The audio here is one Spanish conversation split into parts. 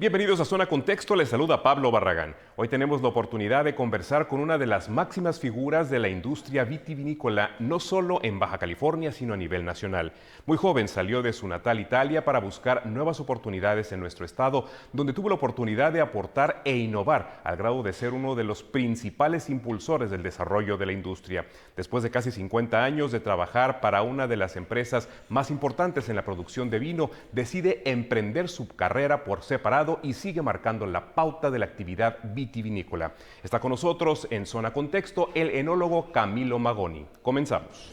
Bienvenidos a Zona Contexto, les saluda Pablo Barragán. Hoy tenemos la oportunidad de conversar con una de las máximas figuras de la industria vitivinícola, no solo en Baja California, sino a nivel nacional. Muy joven salió de su natal Italia para buscar nuevas oportunidades en nuestro estado, donde tuvo la oportunidad de aportar e innovar al grado de ser uno de los principales impulsores del desarrollo de la industria. Después de casi 50 años de trabajar para una de las empresas más importantes en la producción de vino, decide emprender su carrera por separado y sigue marcando la pauta de la actividad vitivinícola. Está con nosotros en Zona Contexto el enólogo Camilo Magoni. Comenzamos.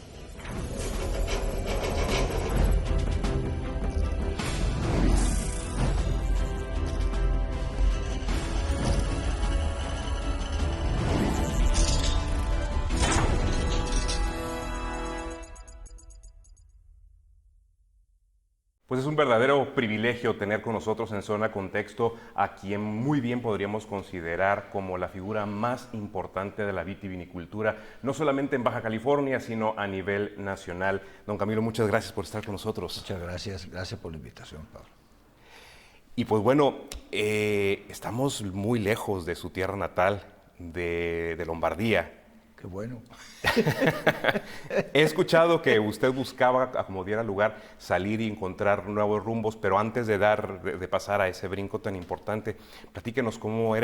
Pues es un verdadero privilegio tener con nosotros en Zona Contexto a quien muy bien podríamos considerar como la figura más importante de la vitivinicultura, no solamente en Baja California, sino a nivel nacional. Don Camilo, muchas gracias por estar con nosotros. Muchas gracias, gracias por la invitación, Pablo. Y pues bueno, estamos muy lejos de su tierra natal, de Lombardía. Qué bueno. He escuchado que usted buscaba, a como diera lugar, salir y encontrar nuevos rumbos, pero antes de pasar a ese brinco tan importante, platíquenos cómo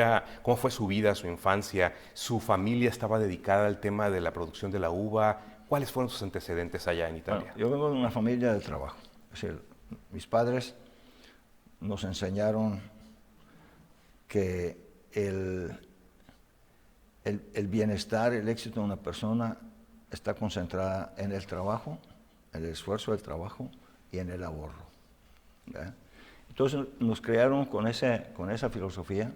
fue su vida, su infancia. ¿Su familia estaba dedicada al tema de la producción de la uva? ¿Cuáles fueron sus antecedentes allá en Italia? Bueno, yo vengo de una familia de trabajo. Es decir, mis padres nos enseñaron que el bienestar, el éxito de una persona está concentrada en el trabajo, en el esfuerzo del trabajo y en el ahorro. ¿Ya? Entonces nos crearon con esa filosofía.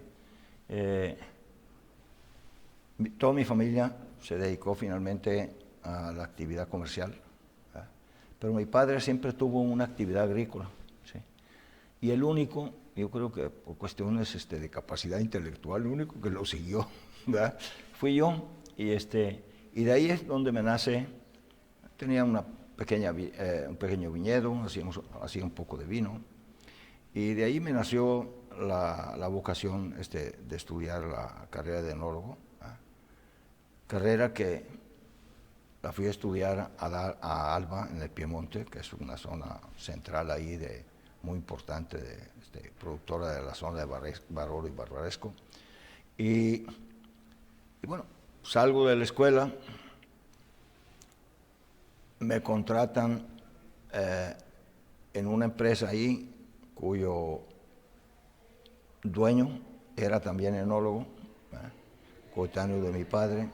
Toda mi familia se dedicó finalmente a la actividad comercial, ¿ya? Pero mi padre siempre tuvo una actividad agrícola, ¿sí? Y el único, yo creo que por cuestiones de capacidad intelectual, el único que lo siguió, ¿verdad?, fui yo, y de ahí es donde me nace. Tenía un pequeño viñedo, hacía un poco de vino, y de ahí me nació la vocación de estudiar la carrera de enólogo, ¿verdad? Carrera que la fui a estudiar a Alba, en el Piemonte, que es una zona central ahí muy importante, productora de la zona de Barolo y Barbaresco. Y bueno, salgo de la escuela, me contratan en una empresa ahí cuyo dueño era también enólogo, coetáneo de mi padre,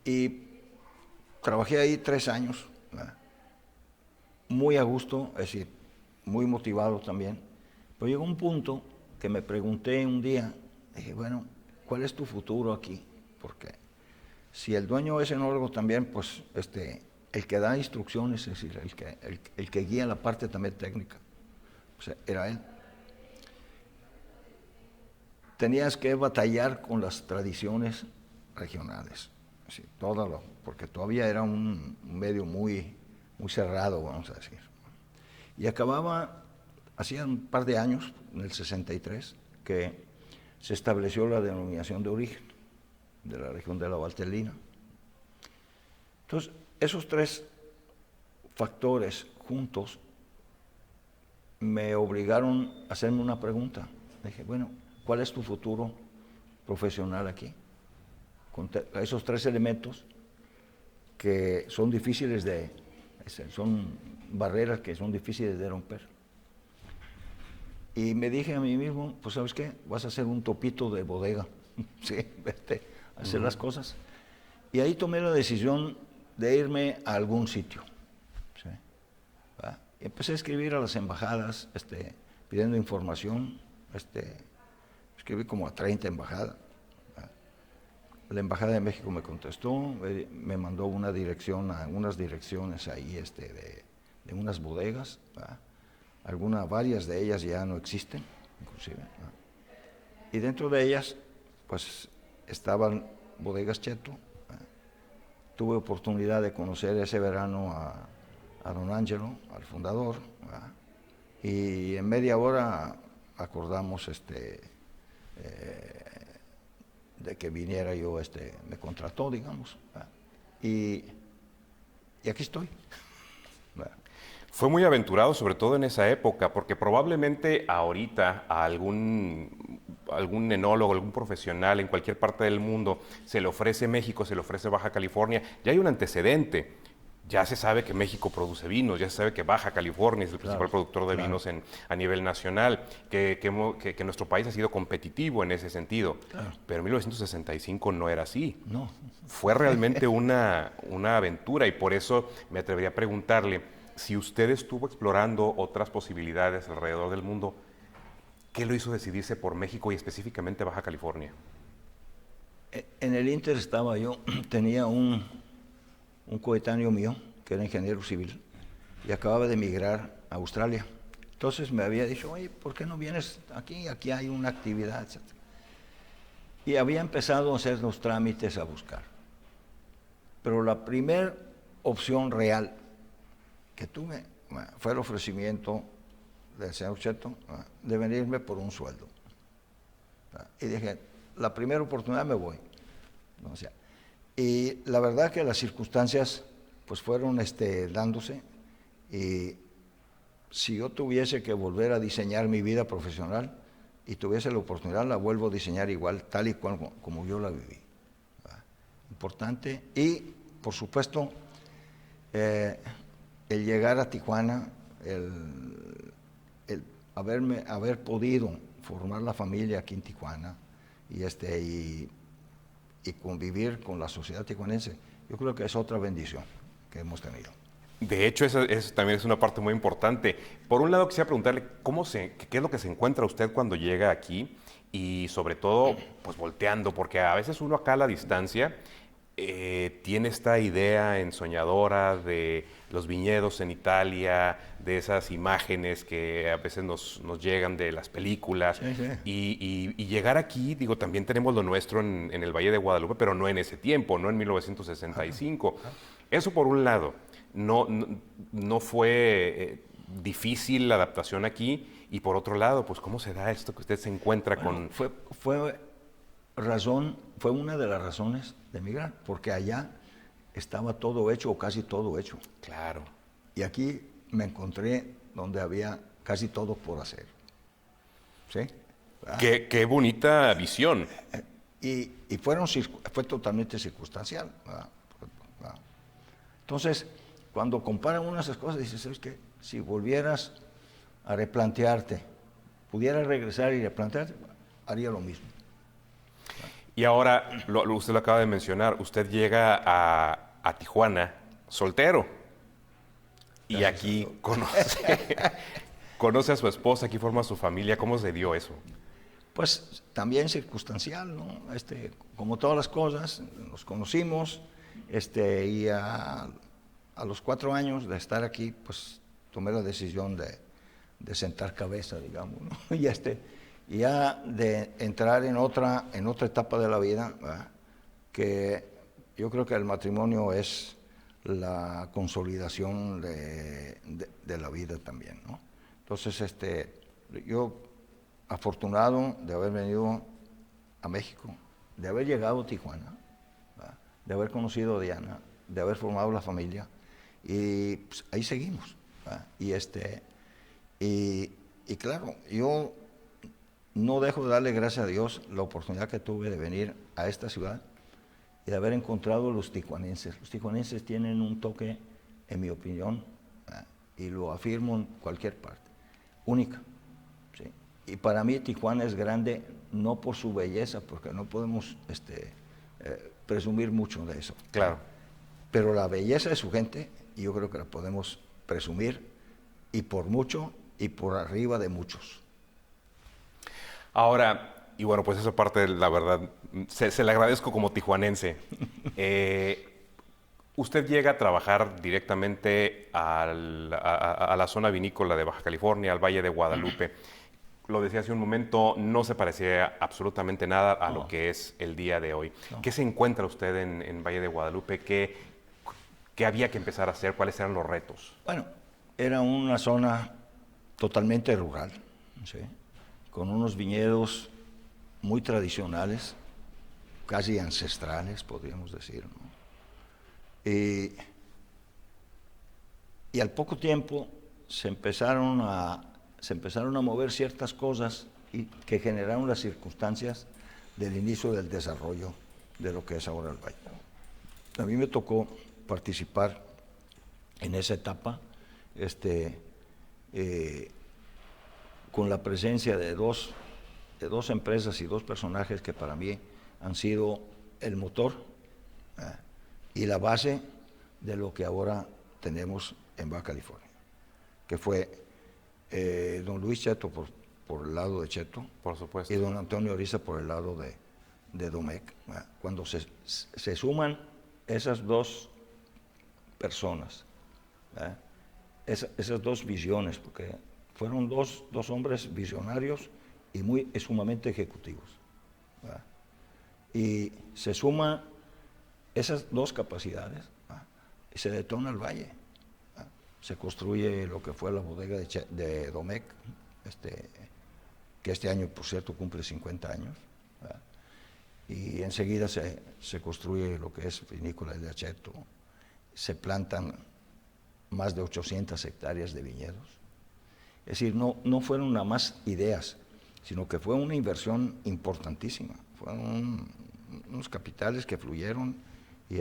y trabajé ahí 3 años, muy a gusto, es decir, muy motivado también. Pero llegó un punto que me pregunté un día, dije, bueno, ¿cuál es tu futuro aquí? Porque si el dueño es enólogo también, pues el que da instrucciones, es decir, el que guía la parte también técnica, pues era él. Tenías que batallar con las tradiciones regionales, es decir, porque todavía era un medio muy cerrado, vamos a decir. Y hacía un par de años, en el 63, que se estableció la denominación de origen de la región de la Valtellina. Entonces, esos 3 factores juntos me obligaron a hacerme una pregunta. Dije, bueno, ¿cuál es tu futuro profesional aquí? Con esos 3 elementos que son difíciles son barreras que son difíciles de romper. Y me dije a mí mismo, pues ¿sabes qué? Vas a hacer un topito de bodega, sí, vete a hacer las cosas. Y ahí tomé la decisión de irme a algún sitio, ¿sí? Y empecé a escribir a las embajadas, pidiendo información, escribí como a 30 embajadas. La Embajada de México me contestó, me mandó unas direcciones ahí de unas bodegas, ¿verdad? Varias de ellas ya no existen, inclusive, ¿verdad? Y dentro de ellas, pues, estaban Bodegas Cheto, ¿verdad? Tuve oportunidad de conocer ese verano a don Ángelo, al fundador, ¿verdad? y en media hora acordamos de que viniera yo, me contrató, digamos, y aquí estoy. Fue muy aventurado, sobre todo en esa época, porque probablemente ahorita a algún enólogo, algún profesional en cualquier parte del mundo se le ofrece México, se le ofrece Baja California, ya hay un antecedente. Ya se sabe que México produce vinos, ya se sabe que Baja California es el principal productor de vinos a nivel nacional, que nuestro país ha sido competitivo en ese sentido. Claro. Pero en 1965 no era así. No. Fue realmente una aventura, y por eso me atrevería a preguntarle, si usted estuvo explorando otras posibilidades alrededor del mundo, ¿qué lo hizo decidirse por México y específicamente Baja California? En el Inter estaba yo, tenía un coetáneo mío, que era ingeniero civil, y acababa de emigrar a Australia. Entonces me había dicho, oye, ¿por qué no vienes aquí? Aquí hay una actividad, etc. Y había empezado a hacer los trámites, a buscar. Pero la primera opción real que tuve fue el ofrecimiento del señor Cheto de venirme por un sueldo. Y dije, la primera oportunidad me voy. O sea, y la verdad que las circunstancias pues fueron dándose, y si yo tuviese que volver a diseñar mi vida profesional y tuviese la oportunidad, la vuelvo a diseñar igual, tal y cual como yo la viví. Importante. Y por supuesto el llegar a Tijuana, el haber podido formar la familia aquí en Tijuana y convivir con la sociedad tijuanense, yo creo que es otra bendición que hemos tenido. De hecho, eso también es una parte muy importante. Por un lado, quisiera preguntarle qué es lo que se encuentra usted cuando llega aquí, y sobre todo, pues volteando, porque a veces uno acá a la distancia tiene esta idea ensoñadora de los viñedos en Italia, de esas imágenes que a veces nos llegan de las películas. Sí, sí. Y llegar aquí, digo, también tenemos lo nuestro en el Valle de Guadalupe, pero no en ese tiempo, no en 1965. Eso por un lado. No fue difícil la adaptación aquí, y por otro lado, pues ¿cómo se da esto que usted se encuentra con...? Fue una de las razones de emigrar, porque allá estaba todo hecho o casi todo hecho. Claro. Y aquí me encontré donde había casi todo por hacer. ¿Sí? Qué bonita visión. Y fue totalmente circunstancial. ¿Verdad? Entonces, cuando comparan unas cosas, dices, ¿sabes qué? Si volvieras a replantearte, pudieras regresar y replantearte, haría lo mismo. Y ahora, usted lo acaba de mencionar, usted llega a Tijuana soltero, y aquí conoce a su esposa, aquí forma su familia. ¿Cómo se dio eso? Pues también circunstancial, ¿no? Como todas las cosas, nos conocimos, y a los 4 años de estar aquí, pues tomé la decisión de sentar cabeza, digamos, ¿no? Y ya de entrar en otra etapa de la vida, ¿verdad? Que yo creo que el matrimonio es la consolidación de la vida también, ¿no? Entonces, yo afortunado de haber venido a México, de haber llegado a Tijuana, ¿verdad? De haber conocido a Diana, de haber formado la familia, y pues, ahí seguimos, ¿verdad? Y claro, yo no dejo de darle gracias a Dios la oportunidad que tuve de venir a esta ciudad y de haber encontrado a los tijuanenses. Los tijuanenses tienen un toque, en mi opinión, y lo afirmo en cualquier parte, única. ¿Sí? Y para mí Tijuana es grande no por su belleza, porque no podemos presumir mucho de eso. Claro. Pero la belleza de su gente, yo creo que la podemos presumir, y por mucho, y por arriba de muchos. Ahora, y bueno, pues esa parte, la verdad, se le agradezco como tijuanense. Usted llega a trabajar directamente a la zona vinícola de Baja California, al Valle de Guadalupe. Lo decía hace un momento, no se parecía absolutamente nada a lo que es el día de hoy. No. ¿Qué se encuentra usted en Valle de Guadalupe? ¿Qué había que empezar a hacer? ¿Cuáles eran los retos? Bueno, era una zona totalmente rural, ¿sí? Con unos viñedos muy tradicionales, casi ancestrales, podríamos decir, ¿no? Y al poco tiempo se empezaron a mover ciertas cosas que generaron las circunstancias del inicio del desarrollo de lo que es ahora el valle. A mí me tocó participar en esa etapa, con la presencia de dos empresas y dos personajes que para mí han sido el motor y la base de lo que ahora tenemos en Baja California, que fue don Luis Cheto por el lado de Cheto, por supuesto, y don Antonio Oriza por el lado de Domecq. Cuando se suman esas dos personas, esas dos visiones, porque fueron dos hombres visionarios y sumamente ejecutivos, ¿verdad? Y se suman esas dos capacidades, ¿verdad? Y se detona el valle, ¿verdad? Se construye lo que fue la bodega de Domecq, que este año, por cierto, cumple 50 años, ¿verdad? Y enseguida se construye lo que es Vinícola de Cheto, se plantan más de 800 hectáreas de viñedos. Es decir, no fueron nada más ideas, sino que fue una inversión importantísima. Fueron unos capitales que fluyeron y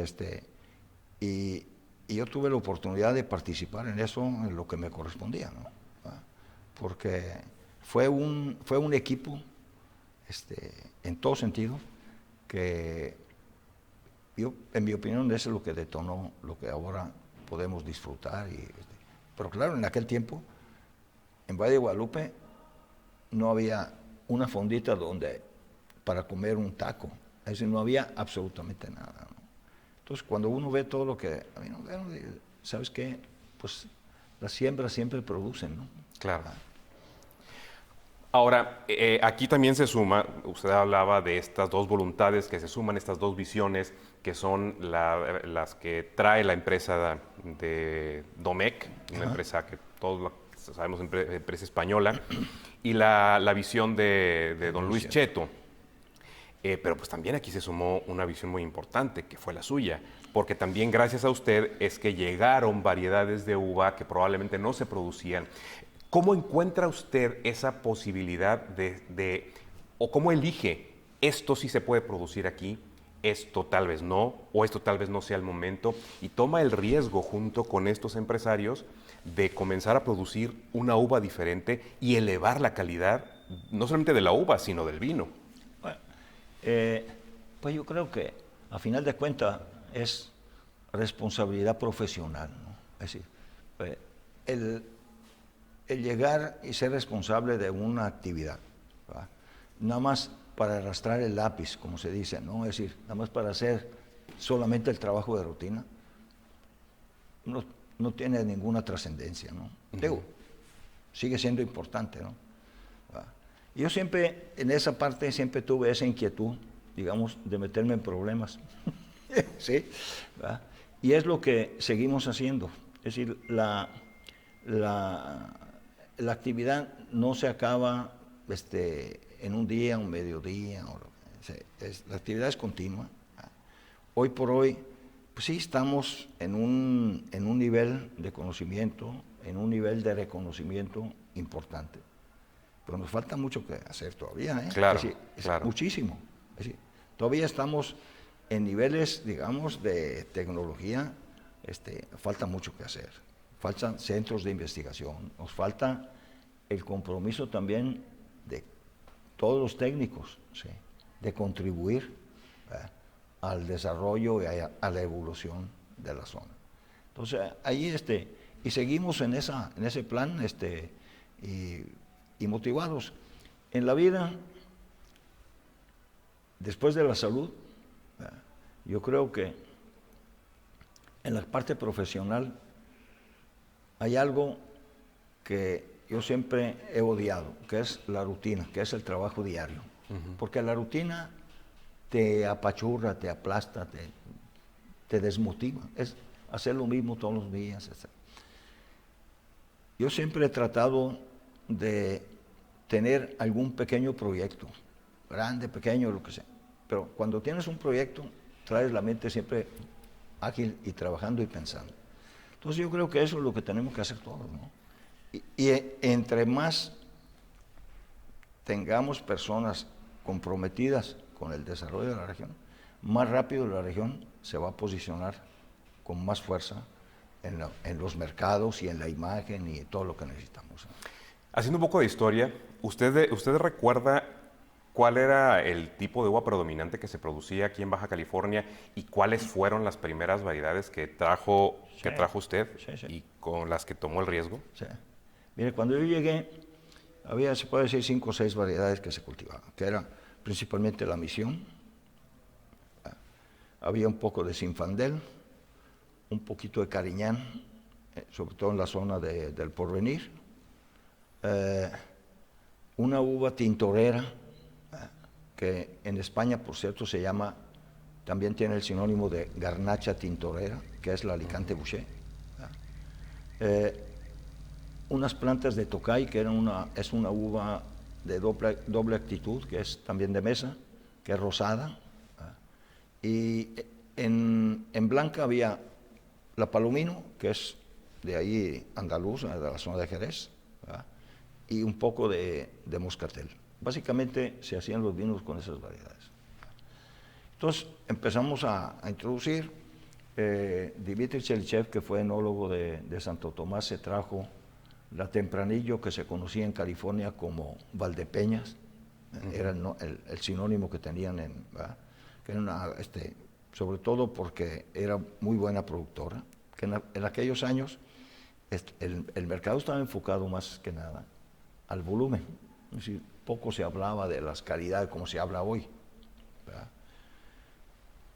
yo tuve la oportunidad de participar en eso, en lo que me correspondía, ¿no? Porque fue un equipo, en todo sentido, que yo, en mi opinión, eso es lo que detonó lo que ahora podemos disfrutar. Pero claro, en aquel tiempo, en Valle de Guadalupe, no había una fondita para comer un taco. Es decir, no había absolutamente nada, ¿no? Entonces, cuando uno ve todo lo que... ¿Sabes qué? Pues las siembras siempre producen, ¿no? Claro. Ahora, aquí también se suma, usted hablaba de estas dos voluntades que se suman, estas dos visiones que son las que trae la empresa de Domecq, una empresa que todos sabemos, empresa española, y la visión de don Luis Cheto. Pero pues también aquí se sumó una visión muy importante, que fue la suya, porque también gracias a usted es que llegaron variedades de uva que probablemente no se producían. ¿Cómo encuentra usted esa posibilidad o cómo elige esto sí se puede producir aquí, esto tal vez no, o esto tal vez no sea el momento, y toma el riesgo junto con estos empresarios de comenzar a producir una uva diferente y elevar la calidad, no solamente de la uva, sino del vino? Bueno, pues yo creo que a final de cuentas es responsabilidad profesional, ¿no? Es decir, el llegar y ser responsable de una actividad, ¿verdad? Nada más para arrastrar el lápiz, como se dice, ¿no? Es decir, nada más para hacer solamente el trabajo de rutina, no tiene ninguna trascendencia, ¿no? Digo, sigue siendo importante, ¿no? ¿Verdad? Yo siempre, en esa parte, siempre tuve esa inquietud, digamos, de meterme en problemas, ¿sí? ¿Verdad? Y es lo que seguimos haciendo. Es decir, la actividad no se acaba en un día, un mediodía. La actividad es continua. Hoy por hoy, pues sí, estamos en un nivel de conocimiento, en un nivel de reconocimiento importante. Pero nos falta mucho que hacer todavía, ¿eh? Claro, claro. Muchísimo. Es decir, todavía estamos en niveles, digamos, de tecnología, falta mucho que hacer. Faltan centros de investigación, nos falta el compromiso también de todos los técnicos, ¿sí? De contribuir al desarrollo y a la evolución de la zona. Entonces, ahí y seguimos en ese plan y motivados. En la vida, después de la salud, yo creo que en la parte profesional hay algo que yo siempre he odiado, que es la rutina, que es el trabajo diario. Porque la rutina te apachurra, te aplasta, te desmotiva. Es hacer lo mismo todos los días, etc. Yo siempre he tratado de tener algún pequeño proyecto, grande, pequeño, lo que sea. Pero cuando tienes un proyecto, traes la mente siempre ágil y trabajando y pensando. Entonces yo creo que eso es lo que tenemos que hacer todos, ¿no? Y entre más tengamos personas comprometidas con el desarrollo de la región, más rápido la región se va a posicionar con más fuerza en los mercados y en la imagen y todo lo que necesitamos, ¿no? Haciendo un poco de historia, ¿usted recuerda cuál era el tipo de uva predominante que se producía aquí en Baja California y cuáles fueron las primeras variedades que trajo usted y con las que tomó el riesgo? Sí. Mire, cuando yo llegué, había, se puede decir, 5 o 6 variedades que se cultivaban, que eran principalmente la Misión, había un poco de Zinfandel, un poquito de Cariñán, sobre todo en la zona del Porvenir, una uva tintorera, que en España, por cierto, se llama, también tiene el sinónimo de garnacha tintorera, que es la Alicante Bouschet. Unas plantas de Tocay, que es una uva de doble actitud, que es también de mesa, que es rosada. Y en blanca había la Palomino, que es de ahí andaluz, de la zona de Jerez, ¿verdad? Y un poco de moscatel. Básicamente se hacían los vinos con esas variedades. Entonces empezamos a introducir. Dimitri Chelychev, que fue enólogo de Santo Tomás, se trajo la Tempranillo, que se conocía en California como Valdepeñas, era el sinónimo que tenían, que era sobre todo porque era muy buena productora, que en aquellos años el mercado estaba enfocado más que nada al volumen, es decir, poco se hablaba de las calidades como se habla hoy, ¿verdad?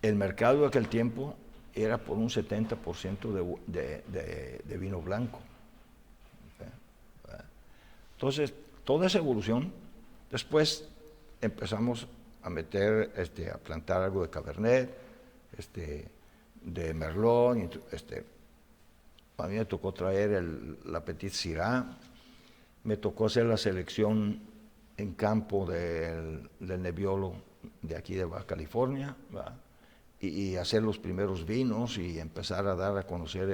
El mercado de aquel tiempo era por un 70% de vino blanco. Entonces, toda esa evolución, después empezamos a meter, a plantar algo de Cabernet, de Merlot, a mí me tocó traer la Petit Syrah, me tocó hacer la selección en campo del Nebbiolo de aquí de Baja California, ¿verdad? Y hacer los primeros vinos y empezar a dar a conocer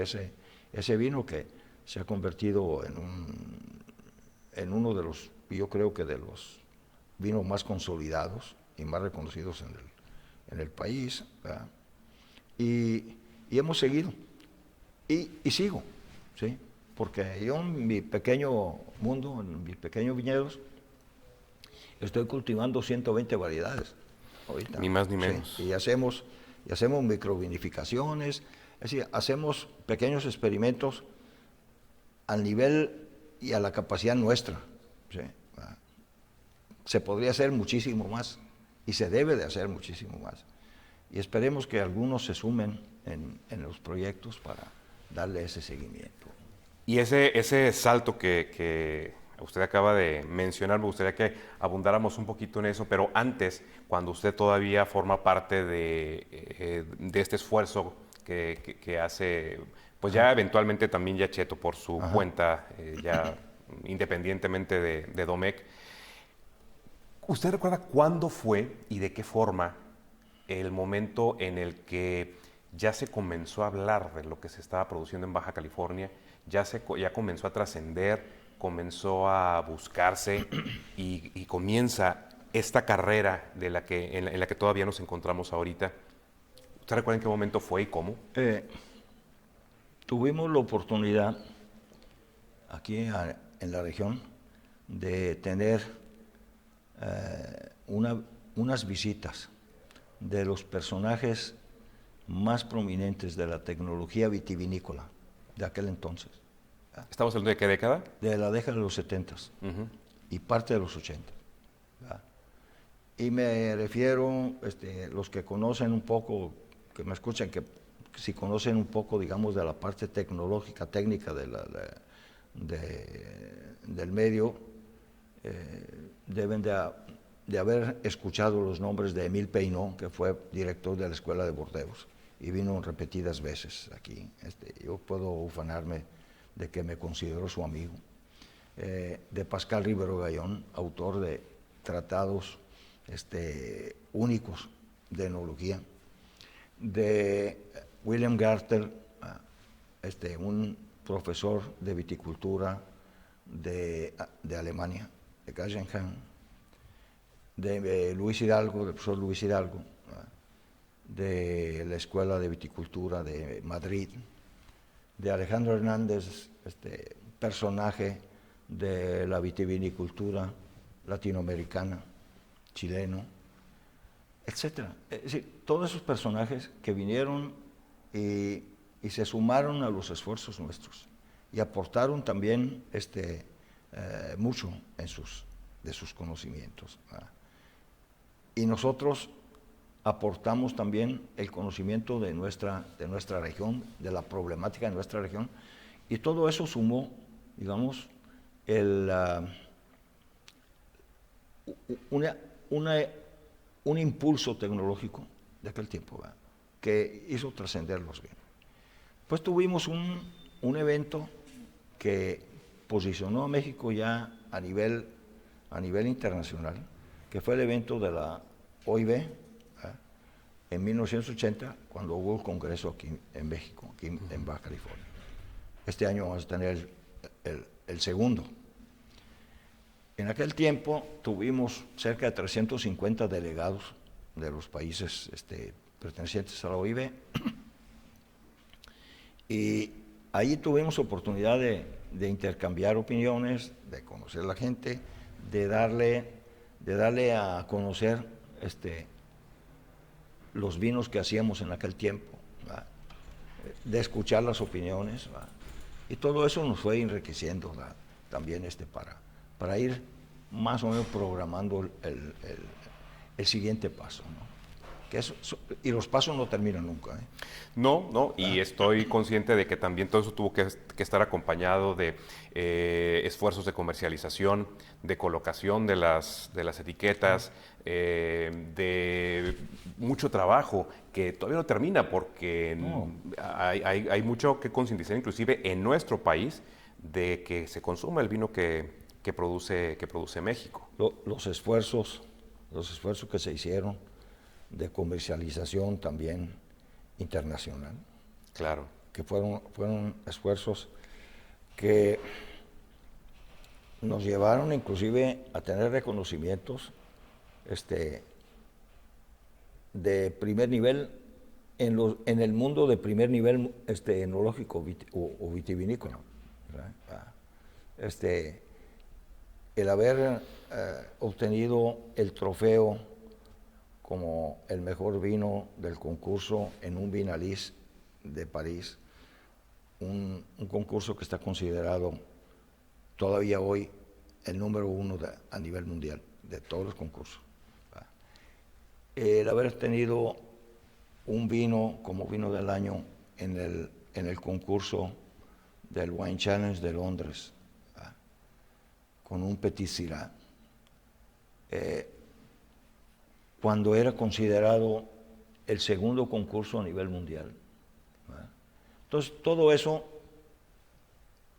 ese vino que se ha convertido en uno de los, yo creo que de los vinos más consolidados y más reconocidos en el país, ¿verdad? Y hemos seguido, y sigo, ¿sí? Porque yo en mi pequeño mundo, en mis pequeños viñedos, estoy cultivando 120 variedades ahorita. Ni más ni menos. Sí, y hacemos microvinificaciones, es decir, hacemos pequeños experimentos al nivel y a la capacidad nuestra, ¿sí? Se podría hacer muchísimo más y se debe de hacer muchísimo más. Y esperemos que algunos se sumen en los proyectos para darle ese seguimiento. Y ese salto que usted acaba de mencionar, me gustaría que abundáramos un poquito en eso, pero antes, cuando usted todavía forma parte de este esfuerzo que hace, pues ya eventualmente también ya Cheto por su cuenta, ya independientemente de Domecq, ¿usted recuerda cuándo fue y de qué forma el momento en el que ya se comenzó a hablar de lo que se estaba produciendo en Baja California, ya comenzó a trascender, comenzó a buscarse y comienza esta carrera en la que todavía nos encontramos ahorita? ¿Usted recuerda en qué momento fue y cómo? Tuvimos la oportunidad aquí en la región de tener unas visitas de los personajes más prominentes de la tecnología vitivinícola de aquel entonces. ¿Estamos hablando de qué década? De la década de los 70s y parte de los 80s. Y me refiero, los que conocen un poco, que me escuchan, que si conocen un poco, digamos, de la parte tecnológica, técnica del medio, deben de haber escuchado los nombres de Émile Peynaud, que fue director de la Escuela de Bordeaux y vino repetidas veces aquí. Yo puedo ufanarme de que me considero su amigo. de Pascal Rivero Gallón, autor de tratados únicos de enología, de William Gartel, un profesor de viticultura de Alemania, de Geisenheim, de Luis Hidalgo, del profesor Luis Hidalgo, de la Escuela de Viticultura de Madrid, de Alejandro Hernández, personaje de la vitivinicultura latinoamericana, chileno, etcétera. Es decir, todos esos personajes que vinieron y se sumaron a los esfuerzos nuestros y aportaron también mucho de sus conocimientos. Y nosotros aportamos también el conocimiento de nuestra región, de la problemática de nuestra región, y todo eso sumó, digamos, un impulso tecnológico de aquel tiempo, ¿verdad?, que hizo trascender los bienes. Pues tuvimos un evento que posicionó a México ya a nivel internacional, que fue el evento de la OIB, ¿verdad?, en 1980, cuando hubo el congreso aquí en México, aquí en Baja California. Este año vamos a tener el segundo. En aquel tiempo tuvimos cerca de 350 delegados de los países pertenecientes a la OIB, y ahí tuvimos oportunidad de intercambiar opiniones, de conocer a la gente, de darle a conocer los vinos que hacíamos en aquel tiempo, ¿verdad?, de escuchar las opiniones, ¿verdad?, y todo eso nos fue enriqueciendo, ¿verdad?, también para ir más o menos programando el siguiente paso, ¿no? Y los pasos no terminan nunca, ¿eh? No, y estoy consciente de que también todo eso tuvo que estar acompañado de esfuerzos de comercialización, de colocación de las etiquetas, de mucho trabajo que todavía no termina, porque hay mucho que concientizar, inclusive en nuestro país, de que se consuma el vino que produce México. Los esfuerzos que se hicieron de comercialización también internacional. Claro. Que fueron esfuerzos que nos llevaron inclusive a tener reconocimientos de primer nivel en el mundo de primer nivel enológico o vitivinícola, ¿verdad? El haber obtenido el trofeo como el mejor vino del concurso en un Vinalís de París, un concurso que está considerado todavía hoy el número uno a nivel mundial de todos los concursos. El haber tenido un vino como vino del año en el concurso del Wine Challenge de Londres, con un Petit Syrah, cuando era considerado el segundo concurso a nivel mundial. Entonces, todo eso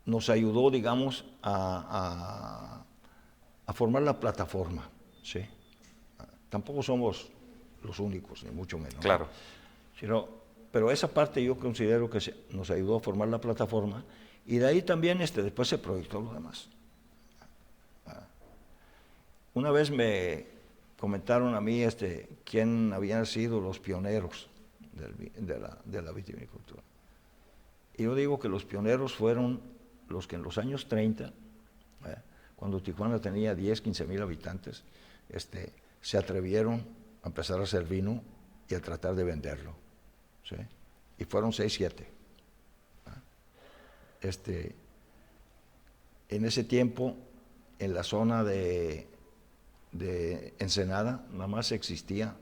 nos ayudó, digamos, a formar la plataforma, ¿sí? Tampoco somos los únicos, ni mucho menos. Claro. Pero esa parte yo considero que nos ayudó a formar la plataforma, y de ahí también después se proyectó lo demás. Una vez me comentaron a mí quién habían sido los pioneros de la vitivinicultura. Y yo digo que los pioneros fueron los que en los años 30, cuando Tijuana tenía 10, 15 mil habitantes, se atrevieron a empezar a hacer vino y a tratar de venderlo, ¿sí? Y fueron 6, 7. En ese tiempo, en la zona de Ensenada, nada más existía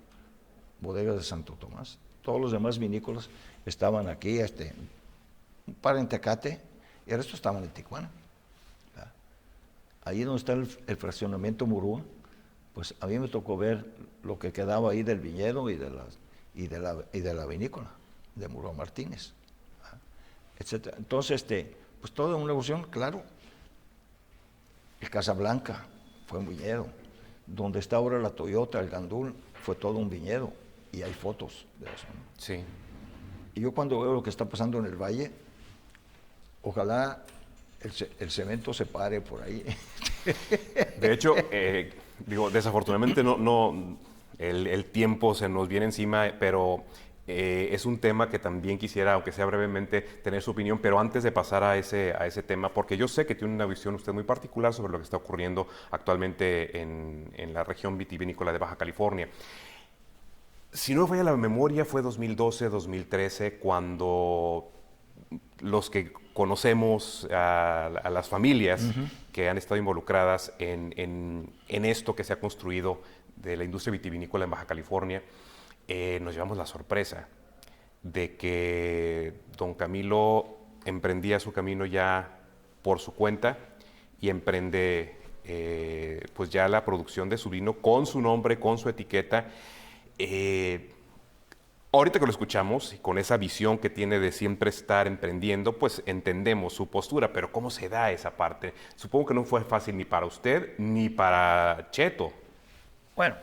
Bodegas de Santo Tomás. Todos los demás vinícolas estaban aquí, un par en Tecate, y el resto estaban en Tijuana. Ahí donde está el fraccionamiento Murúa, pues a mí me tocó ver lo que quedaba ahí del viñedo y de la vinícola, de Murúa Martínez, etc. Entonces, pues toda una evolución, claro. El Casablanca fue un viñedo. Donde está ahora la Toyota, el Gandul, fue todo un viñedo. Y hay fotos de eso, ¿no? Sí. Y yo cuando veo lo que está pasando en el valle, ojalá el cemento se pare por ahí. De hecho, desafortunadamente el tiempo se nos viene encima, pero es un tema que también quisiera, aunque sea brevemente, tener su opinión. Pero antes de pasar a ese tema, porque yo sé que tiene una visión usted muy particular sobre lo que está ocurriendo actualmente en la región vitivinícola de Baja California. Si no me falla la memoria, fue 2012, 2013, cuando los que conocemos a las familias que han estado involucradas en esto que se ha construido de la industria vitivinícola en Baja California, nos llevamos la sorpresa de que don Camilo emprendía su camino ya por su cuenta y emprende pues ya la producción de su vino con su nombre, con su etiqueta. Ahorita que lo escuchamos y con esa visión que tiene de siempre estar emprendiendo, pues entendemos su postura, pero ¿cómo se da esa parte? Supongo que no fue fácil ni para usted ni para Cheto. Bueno,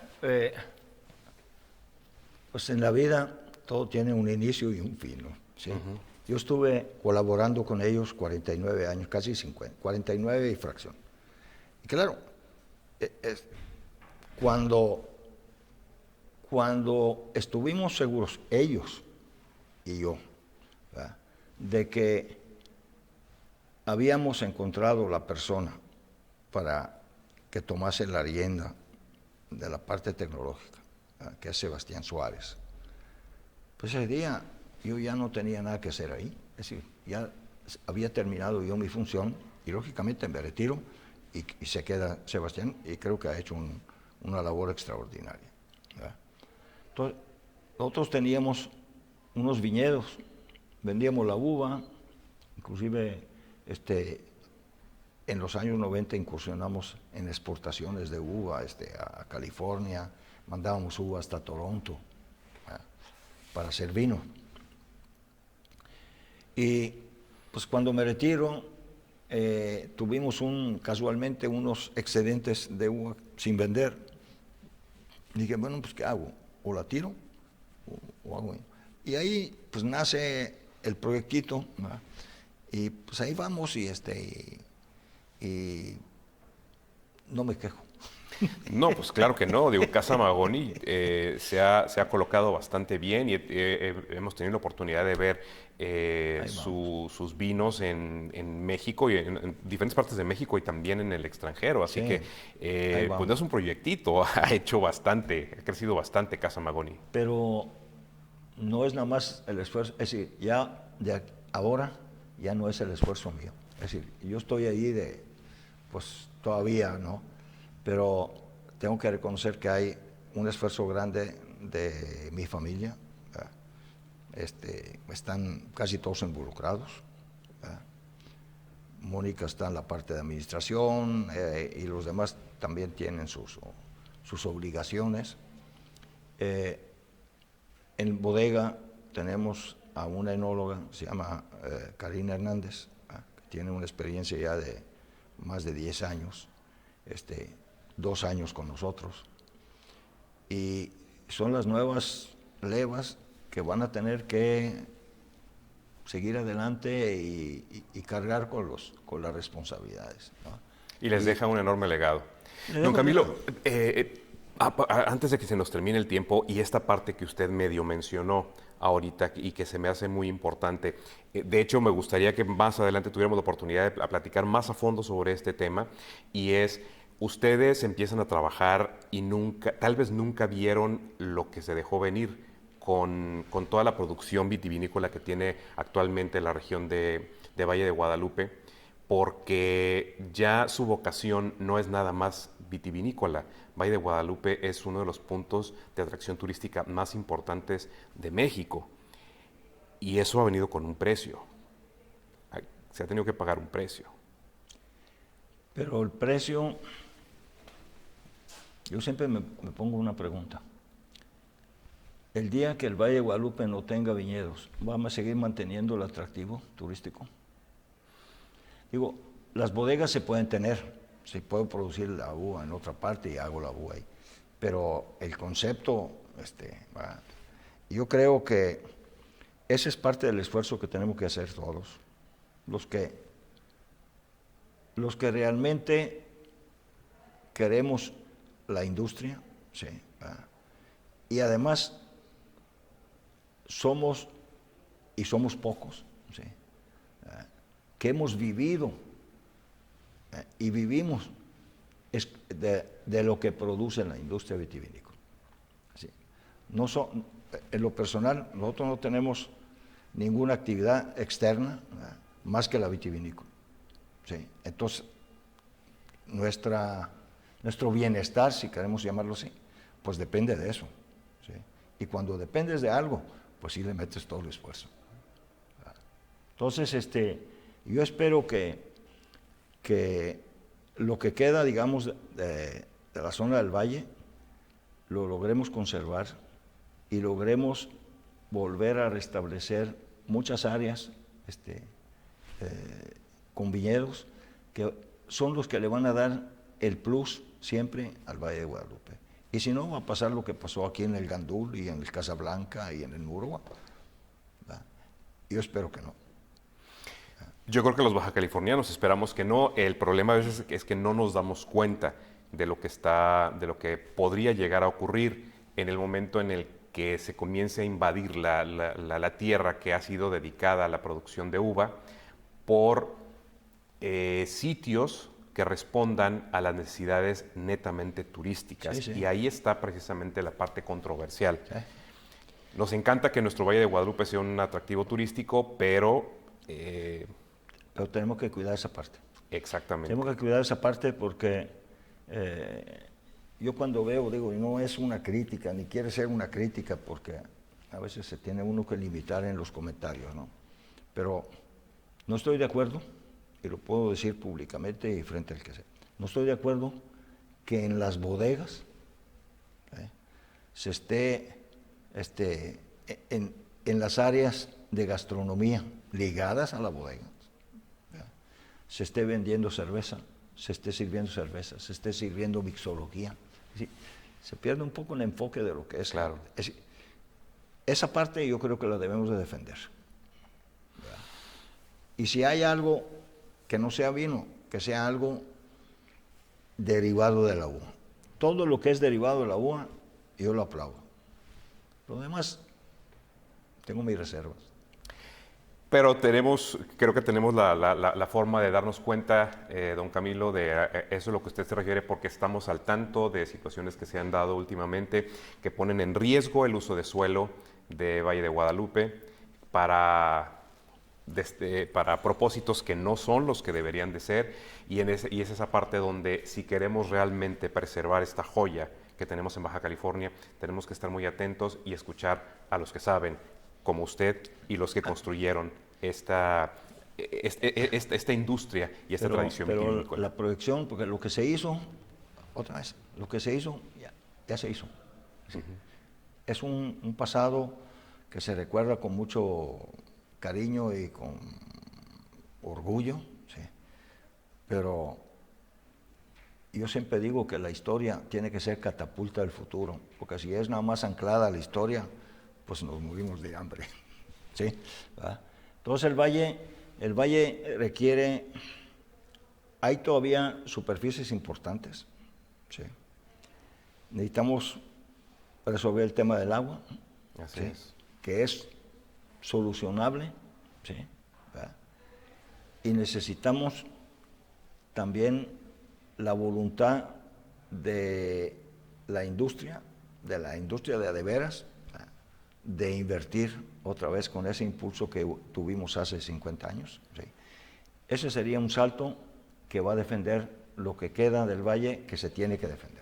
pues en la vida todo tiene un inicio y un fin, ¿no? ¿Sí? Yo estuve colaborando con ellos 49 años, casi 50, 49 y fracción. Y claro, cuando estuvimos seguros, ellos y yo, ¿verdad?, de que habíamos encontrado la persona para que tomase la rienda de la parte tecnológica, ¿verdad?, que es Sebastián Suárez, pues ese día yo ya no tenía nada que hacer ahí. Es decir, ya había terminado yo mi función y lógicamente me retiro y se queda Sebastián, y creo que ha hecho una labor extraordinaria, ¿verdad? Entonces, nosotros teníamos unos viñedos, vendíamos la uva, inclusive en los años 90 incursionamos en exportaciones de uva a California, mandábamos uva hasta Toronto, ¿verdad?, para hacer vino. Y pues cuando me retiro, tuvimos casualmente unos excedentes de uva sin vender. Dije, bueno, pues ¿qué hago? O la tiro o hago. Y ahí pues nace el proyectito, ¿verdad? Y pues ahí vamos y no me quejo. No, pues claro que no. Digo, Casa Mahagoni se ha colocado bastante bien y hemos tenido la oportunidad de ver sus vinos en México y en diferentes partes de México y también en el extranjero. Así Sí, que, pues no es un proyectito, ha hecho bastante, ha crecido bastante Casa Mahagoni. Pero no es nada más el esfuerzo, es decir, ya de ahora ya no es el esfuerzo mío. Es decir, yo estoy ahí pues todavía, ¿no? Pero tengo que reconocer que hay un esfuerzo grande de mi familia. Están casi todos involucrados, ¿verdad? Mónica está en la parte de administración y los demás también tienen sus obligaciones. En bodega tenemos a una enóloga, se llama Karina Hernández, que tiene una experiencia ya de más de 10 años, 2 años con nosotros. Y son las nuevas levas que van a tener que seguir adelante y cargar con las responsabilidades, ¿no? Y les deja un enorme legado. Don Camilo, antes de que se nos termine el tiempo y esta parte que usted medio mencionó ahorita y que se me hace muy importante, de hecho me gustaría que más adelante tuviéramos la oportunidad de platicar más a fondo sobre este tema, y es, ustedes empiezan a trabajar y tal vez nunca vieron lo que se dejó venir con toda la producción vitivinícola que tiene actualmente la región de Valle de Guadalupe, porque ya su vocación no es nada más vitivinícola. Valle de Guadalupe es uno de los puntos de atracción turística más importantes de México, y eso ha venido con un precio. Se ha tenido que pagar un precio. Pero el precio, yo siempre me pongo una pregunta. El día que el Valle de Guadalupe no tenga viñedos, ¿vamos a seguir manteniendo el atractivo turístico? Digo, las bodegas se pueden tener, Si puedo producir la uva en otra parte y hago la uva ahí. Pero el concepto, yo creo que ese es parte del esfuerzo que tenemos que hacer todos, los que realmente queremos la industria, sí, y además somos pocos, sí, que hemos vivido y vivimos de lo que produce la industria vitivinícola. Sí. En lo personal, nosotros no tenemos ninguna actividad externa más que la vitivinícola. Sí. Entonces, nuestro bienestar, si queremos llamarlo así, pues depende de eso. ¿Sí? Y cuando dependes de algo, pues sí le metes todo el esfuerzo. Entonces, yo espero que lo que queda, digamos, de la zona del valle, lo logremos conservar y logremos volver a restablecer muchas áreas con viñedos que son los que le van a dar el plus siempre al Valle de Guadalupe. Y si no, va a pasar lo que pasó aquí en el Gandul y en el Casablanca y en el Nurua. Yo espero que no. Yo creo que los bajacalifornianos esperamos que no. El problema a veces es que no nos damos cuenta de lo que podría llegar a ocurrir en el momento en el que se comience a invadir la tierra que ha sido dedicada a la producción de uva por sitios que respondan a las necesidades netamente turísticas. Sí, sí. Y ahí está precisamente la parte controversial. Sí. Nos encanta que nuestro Valle de Guadalupe sea un atractivo turístico, pero tenemos que cuidar esa parte. Exactamente. Tenemos que cuidar esa parte porque yo cuando veo, digo, y no es una crítica, ni quiere ser una crítica, porque a veces se tiene uno que limitar en los comentarios, ¿no? Pero no estoy de acuerdo, y lo puedo decir públicamente y frente al que sea, no estoy de acuerdo que en las bodegas se esté en las áreas de gastronomía ligadas a la bodega, se esté vendiendo cerveza, se esté sirviendo cerveza, se esté sirviendo mixología. ¿Sí? Se pierde un poco el enfoque de lo que es. Claro. Esa parte yo creo que la debemos de defender. Y si hay algo que no sea vino, que sea algo derivado de la uva. Todo lo que es derivado de la uva, yo lo aplaudo. Lo demás, tengo mis reservas. Pero creo que tenemos la forma de darnos cuenta, don Camilo, de eso es lo que usted se refiere, porque estamos al tanto de situaciones que se han dado últimamente que ponen en riesgo el uso de suelo de Valle de Guadalupe para propósitos que no son los que deberían de ser, y es esa parte donde si queremos realmente preservar esta joya que tenemos en Baja California, tenemos que estar muy atentos y escuchar a los que saben, como usted y los que construyeron esta industria y esta tradición vitivinícola. La proyección, porque lo que se hizo, otra vez, lo que se hizo, ya se hizo. ¿Sí? Uh-huh. Es un pasado que se recuerda con mucho cariño y con orgullo, ¿sí? Pero yo siempre digo que la historia tiene que ser catapulta del futuro, porque si es nada más anclada a la historia, pues nos morimos de hambre. ¿Sí? ¿Verdad? Entonces el valle requiere, hay todavía superficies importantes. ¿Sí? Necesitamos resolver el tema del agua, Así ¿sí? es. Que es solucionable, ¿sí? ¿Verdad? Y necesitamos también la voluntad de la industria de a de veras, de invertir otra vez con ese impulso que tuvimos hace 50 años. ¿Sí? Ese sería un salto que va a defender lo que queda del valle que se tiene que defender.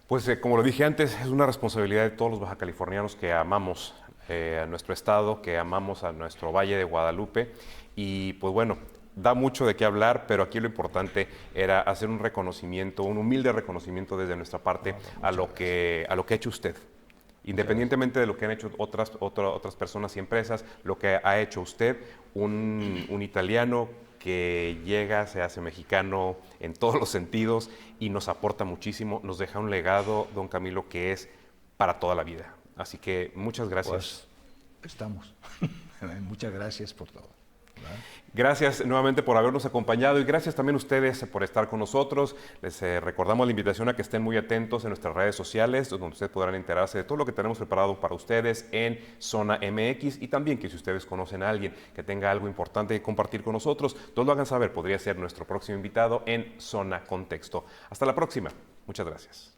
Pues como lo dije antes, es una responsabilidad de todos los bajacalifornianos que amamos a nuestro estado, que amamos a nuestro Valle de Guadalupe, y pues bueno, da mucho de qué hablar, pero aquí lo importante era hacer un reconocimiento, un humilde reconocimiento desde nuestra parte a lo que ha hecho usted. Independientemente de lo que han hecho otras personas y empresas, lo que ha hecho usted, un italiano que llega, se hace mexicano en todos los sentidos y nos aporta muchísimo, nos deja un legado, don Camilo, que es para toda la vida. Así que muchas gracias. Pues estamos. Muchas gracias por todo. ¿Verdad? Gracias nuevamente por habernos acompañado y gracias también a ustedes por estar con nosotros. Les recordamos la invitación a que estén muy atentos en nuestras redes sociales, donde ustedes podrán enterarse de todo lo que tenemos preparado para ustedes en Zona MX y también que si ustedes conocen a alguien que tenga algo importante que compartir con nosotros, todos lo hagan saber, podría ser nuestro próximo invitado en Zona Contexto. Hasta la próxima. Muchas gracias.